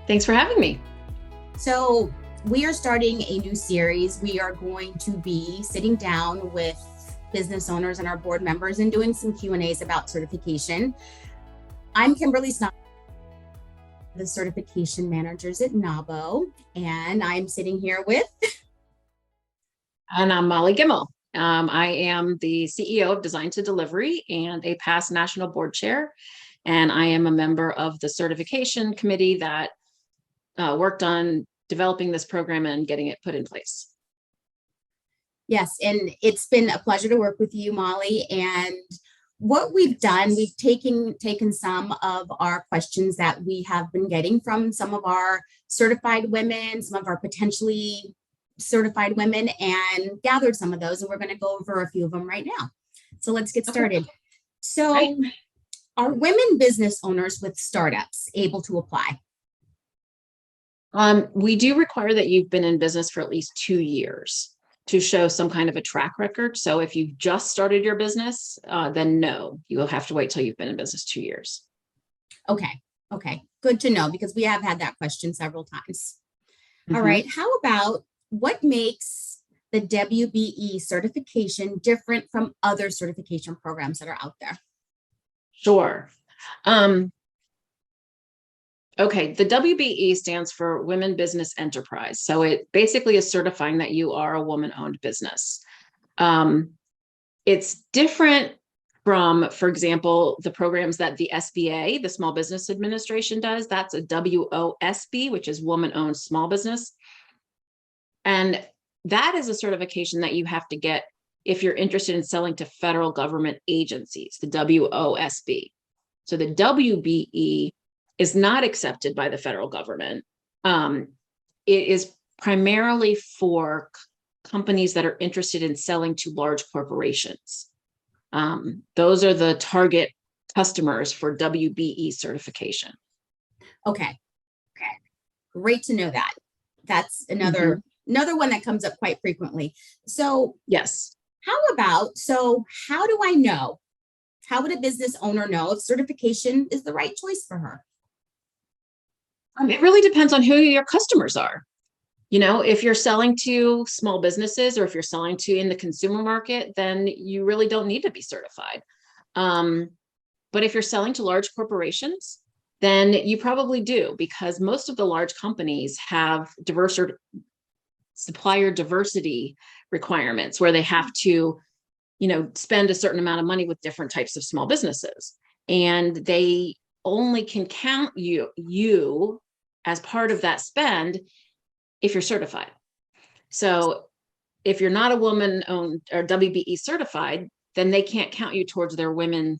Thanks for having me. So we are starting a new series. We are going to be sitting down with business owners and our board members and doing some Q&As about certification. I'm Kimberly Snob, the certification managers at NABO, and I'm sitting here with... And I'm Molly Kimberly. I am the CEO of Design to Delivery and a past national board chair. And I am a member of the certification committee that worked on developing this program and getting it put in place. Yes, and it's been a pleasure to work with you, Molly. And what we've done, we've taken some of our questions that we have been getting from some of our certified women, some of our potentially certified women, and gathered some of those. And we're going to go over a few of them right now. So let's get started. Okay. So right. Are women business owners with startups able to apply? We do require that you've been in business for at least 2 years to show some kind of a track record. So if you've just started your business, then no, you will have to wait till you've been in business 2 years. Okay. Good to know, because we have had that question several times. Mm-hmm. All right. How about what makes the WBE certification different from other certification programs that are out there? Sure. Okay, the WBE stands for Women Business Enterprise. So it basically is certifying that you are a woman-owned business. It's different from, for example, the programs that the SBA, the Small Business Administration, does. That's a WOSB, which is Woman-Owned Small Business. And that is a certification that you have to get if you're interested in selling to federal government agencies, the WOSB. So the WBE is not accepted by the federal government. It is primarily for companies that are interested in selling to large corporations. Those are the target customers for WBE certification. Okay. Great to know that. That's another one that comes up quite frequently. So yes. How do I know? How would a business owner know if certification is the right choice for her? It really depends on who your customers are. You know, if you're selling to small businesses or if you're selling to in the consumer market, then you really don't need to be certified. But if you're selling to large corporations, then you probably do, because most of the large companies have supplier diversity requirements where they have to, spend a certain amount of money with different types of small businesses. And they only can count you as part of that spend if you're certified. So if you're not a woman-owned or WBE certified, then they can't count you towards their women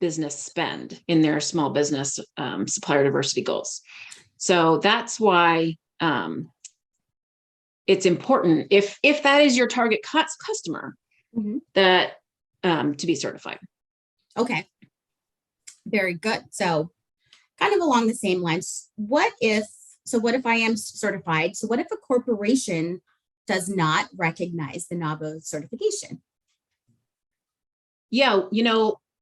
business spend in their small business supplier diversity goals. So that's why it's important, if that is your target customer, that to be certified. Okay. Very good. So kind of along the same lines, what if I am certified? So what if a corporation does not recognize the NABO certification? Yeah,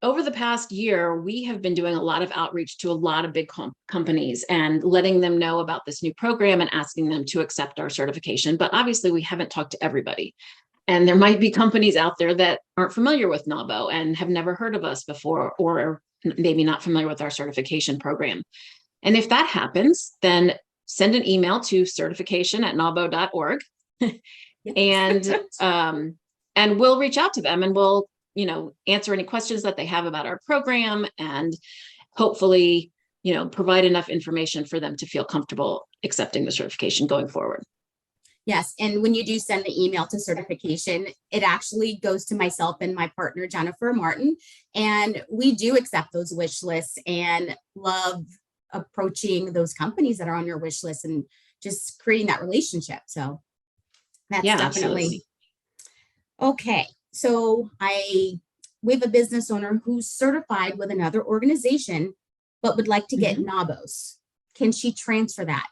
over the past year, we have been doing a lot of outreach to a lot of big companies and letting them know about this new program and asking them to accept our certification. But obviously, we haven't talked to everybody. And there might be companies out there that aren't familiar with NABO and have never heard of us before, or maybe not familiar with our certification program. And if that happens, then send an email to certification@nabo.org and we'll reach out to them and we'll, answer any questions that they have about our program and hopefully, provide enough information for them to feel comfortable accepting the certification going forward. Yes. And when you do send the email to certification, it actually goes to myself and my partner, Jennifer Martin. And we do accept those wish lists and love approaching those companies that are on your wish list and just creating that relationship. So that's definitely. Absolutely. Okay. So we have a business owner who's certified with another organization, but would like to get NABOs. Can she transfer that?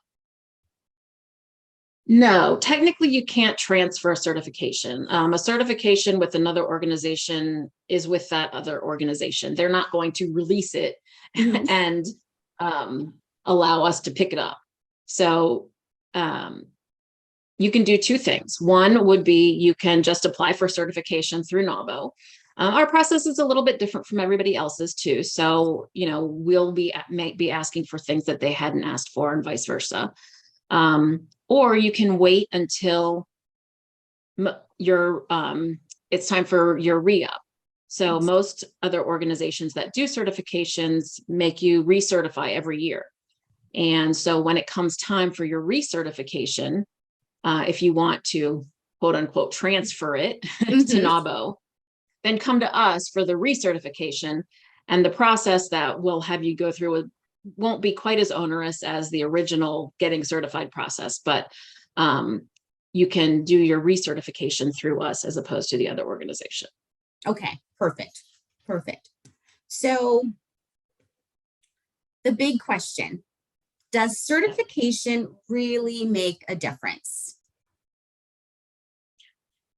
No, technically you can't transfer a certification. A certification with another organization is with that other organization. They're not going to release it and allow us to pick it up. So you can do two things. One would be you can just apply for certification through NAWBO. Our process is a little bit different from everybody else's too. So, we'll might be asking for things that they hadn't asked for and vice versa. Or you can wait until it's time for your re-up. So most other organizations that do certifications make you recertify every year. And so when it comes time for your recertification, if you want to quote unquote transfer it to NAWBO, then come to us for the recertification. And the process that we'll have you go through won't be quite as onerous as the original getting certified process, but you can do your recertification through us as opposed to the other organization. Okay, perfect. So the big question, does certification really make a difference?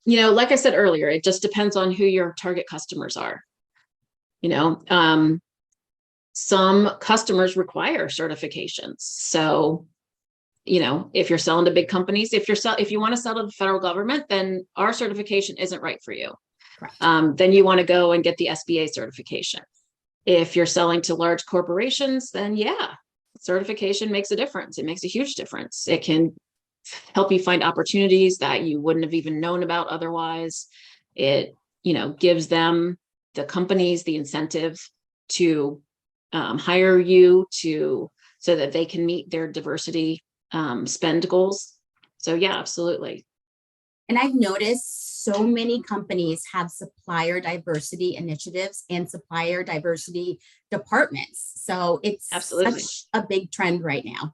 Like I said earlier, it just depends on who your target customers are. Some customers require certifications. So, if you're selling to big companies, if you want to sell to the federal government, then our certification isn't right for you. Then you want to go and get the SBA certification. If you're selling to large corporations, then yeah, certification makes a difference. It makes a huge difference. It can help you find opportunities that you wouldn't have even known about otherwise. It, gives them, the companies, the incentive to hire you so that they can meet their diversity spend goals. So yeah, absolutely. And I've noticed so many companies have supplier diversity initiatives and supplier diversity departments. So it's such a big trend right now.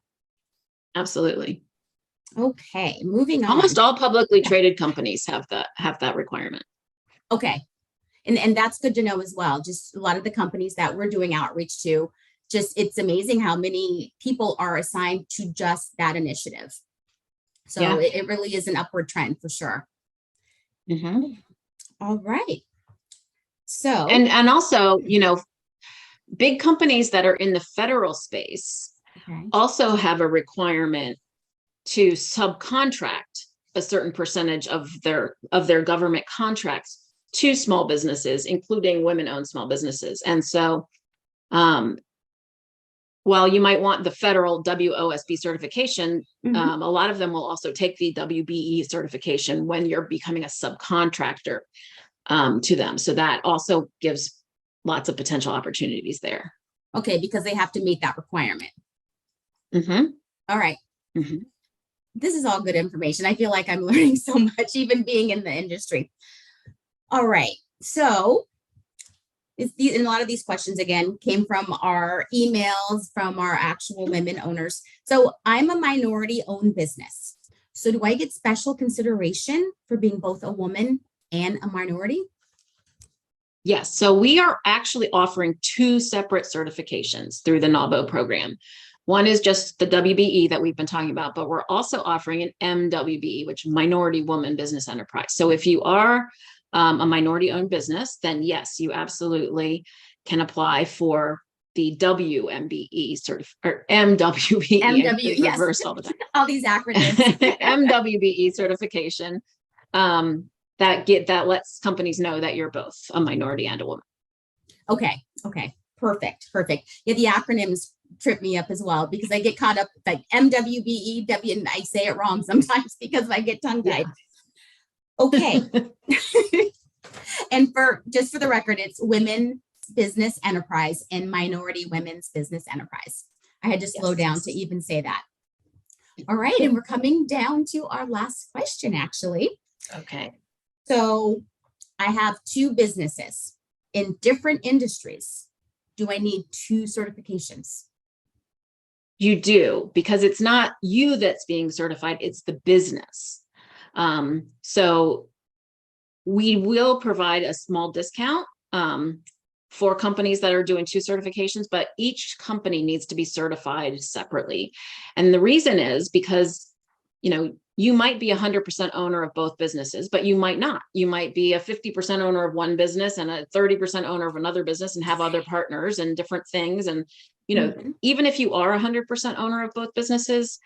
Absolutely. Okay, moving on. Almost all publicly traded companies have that requirement. Okay. And that's good to know as well. Just a lot of the companies that we're doing outreach to, it's amazing how many people are assigned to just that initiative. So yeah, it really is an upward trend for sure. All right. So, and also, big companies that are in the federal space also have a requirement to subcontract a certain percentage of their government contracts to small businesses, including women-owned small businesses. And so while you might want the federal WOSB certification, a lot of them will also take the WBE certification when you're becoming a subcontractor to them. So that also gives lots of potential opportunities there. Okay, because they have to meet that requirement. All right. This is all good information. I feel like I'm learning so much, even being in the industry. All right. So and a lot of these questions, again, came from our emails from our actual women owners. So I'm a minority-owned business. So do I get special consideration for being both a woman and a minority? Yes. So we are actually offering two separate certifications through the NAWBO program. One is just the WBE that we've been talking about, but we're also offering an MWBE, which Minority Woman Business Enterprise. So if you are a minority-owned business, then yes, you absolutely can apply for the WMBE or MWBE. MW, yes. Reversed all the time. All these acronyms. MWBE certification that lets companies know that you're both a minority and a woman. Okay. Perfect. Yeah, the acronyms trip me up as well because I get caught up like MWBE, and I say it wrong sometimes because I get tongue-tied. Okay. And for the record, it's Women Business Enterprise and Minority Women's Business Enterprise. I had to slow down to even say that. All right. And we're coming down to our last question, actually. Okay. So I have two businesses in different industries. Do I need two certifications? You do, because it's not you that's being certified, it's the business. So we will provide a small discount for companies that are doing two certifications, but each company needs to be certified separately. And the reason is because, you might be 100% owner of both businesses, but you might not. You might be a 50% owner of one business and a 30% owner of another business and have other partners and different things. And, even if you are 100% owner of both businesses,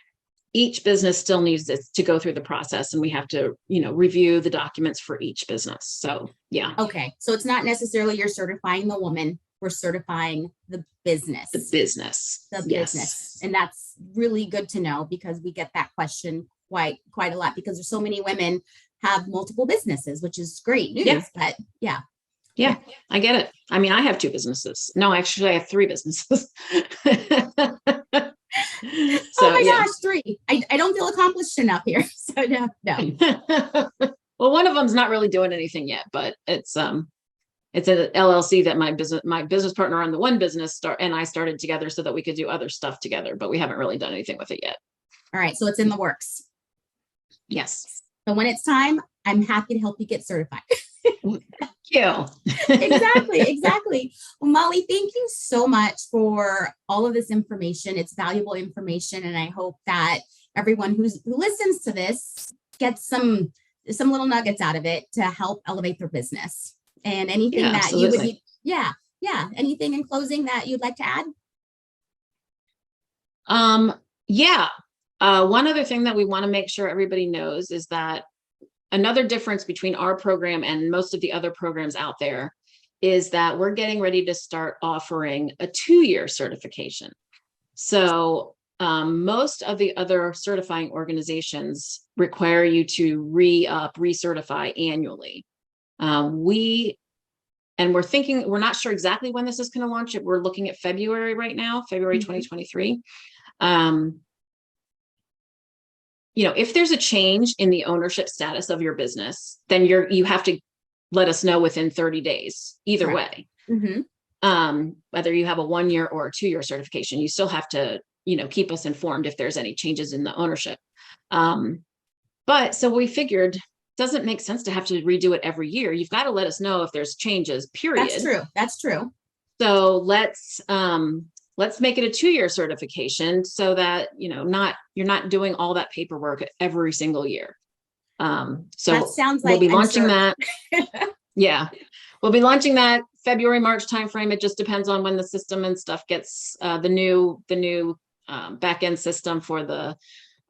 each business still needs this to go through the process, and we have to, review the documents for each business. So yeah. Okay. So it's not necessarily you're certifying the woman, we're certifying the business. The business. The Yes. business. And that's really good to know, because we get that question quite a lot, because there's so many women have multiple businesses, which is great news. Yeah. But yeah. Yeah, I get it. I mean, I have 2 businesses. No, actually, I have 3 businesses. Oh my gosh, 3. I don't feel accomplished enough here. So no. Well, one of them's not really doing anything yet, but it's an LLC that my business partner on the one business and I started together so that we could do other stuff together, but we haven't really done anything with it yet. All right. So it's in the works. Yes. So when it's time, I'm happy to help you get certified. Thank you. Exactly. Well, Molly, thank you so much for all of this information. It's valuable information, and I hope that everyone who listens to this gets some little nuggets out of it to help elevate their business. And anything that absolutely. you would need, yeah. Anything in closing that you'd like to add? One other thing that we want to make sure everybody knows is that another difference between our program and most of the other programs out there is that we're getting ready to start offering a 2-year certification. So most of the other certifying organizations require you to recertify annually. We're not sure exactly when this is going to launch. We're looking at February right now, February 2023. If there's a change in the ownership status of your business, then you have to let us know within 30 days, either way. Mm-hmm. Whether you have a 1-year or a 2-year certification, you still have to, keep us informed if there's any changes in the ownership. But so we figured it doesn't make sense to have to redo it every year. You've got to let us know if there's changes, period. That's true. So let's make it a 2-year certification so that, you're not doing all that paperwork every single year. So that sounds like we'll be launching that. Yeah, we'll be launching that February, March timeframe. It just depends on when the system and stuff gets the new back end system for the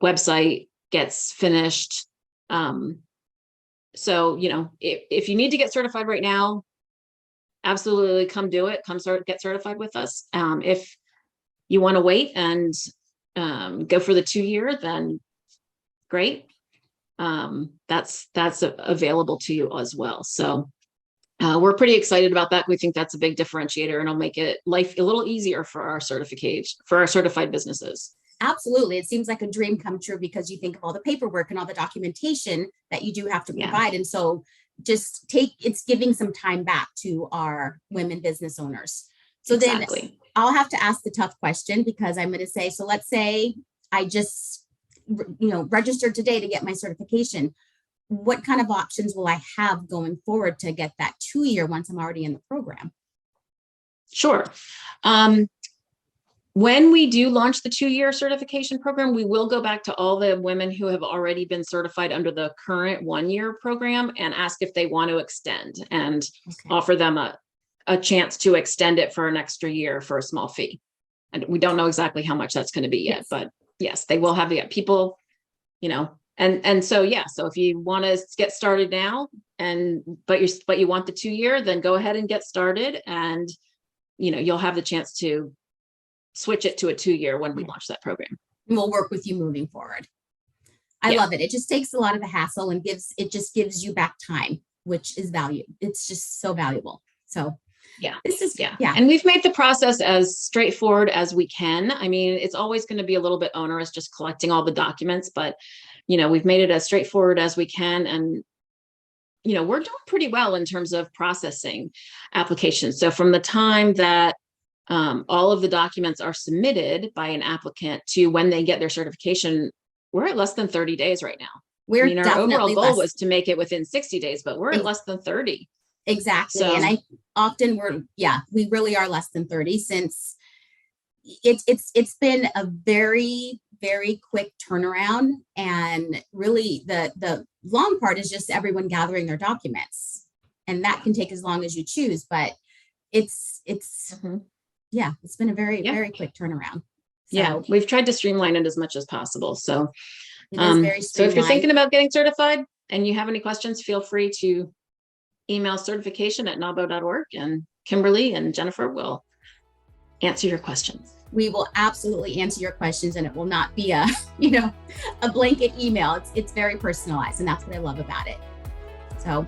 website gets finished. So, if you need to get certified right now, absolutely come do it. Get certified with us. If you want to wait and go for the 2-year, then great. That's available to you as well. So we're pretty excited about that. We think that's a big differentiator, and it'll make life a little easier for our certified businesses. Absolutely. It seems like a dream come true, because you think of all the paperwork and all the documentation that you do have to provide. And so it's giving some time back to our women business owners. So exactly. Then I'll have to ask the tough question, because I'm going to say, so let's say I just, registered today to get my certification. What kind of options will I have going forward to get that 2-year once I'm already in the program? Sure. When we do launch the 2-year certification program, we will go back to all the women who have already been certified under the current 1-year program and ask if they want to extend, and offer them a chance to extend it for an extra year for a small fee. And we don't know exactly how much that's going to be yet, but yes, they will have the people, and so, so if you want to get started now but you want the 2-year, then go ahead and get started, and, you'll have the chance to switch it to a 2-year when we launch that program. And we'll work with you moving forward. I love it. It just takes a lot of the hassle and gives you back time, which is value. It's just so valuable. So this is, And we've made the process as straightforward as we can. I mean, it's always going to be a little bit onerous just collecting all the documents, but, we've made it as straightforward as we can. And, we're doing pretty well in terms of processing applications. So from the time that all of the documents are submitted by an applicant to when they get their certification, we're at less than 30 days right now. Our overall goal was to make it within 60 days, but we're at less than 30. Exactly. So, and we really are less than 30, since it's been a very, very quick turnaround. And really the long part is just everyone gathering their documents, and that can take as long as you choose, but it's been a very, very quick turnaround. Yeah, we've tried to streamline it as much as possible. So, it is very so if you're thinking streamlined. about getting certified and you have any questions, feel free to email certification@nabo.org, and Kimberly and Jennifer will answer your questions. We will absolutely answer your questions, and it will not be a, a blanket email. It's very personalized, and that's what I love about it. So,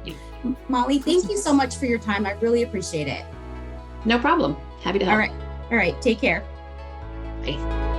Molly, thank you so much for your time. I really appreciate it. No problem. Happy to help. All right. Take care. Bye.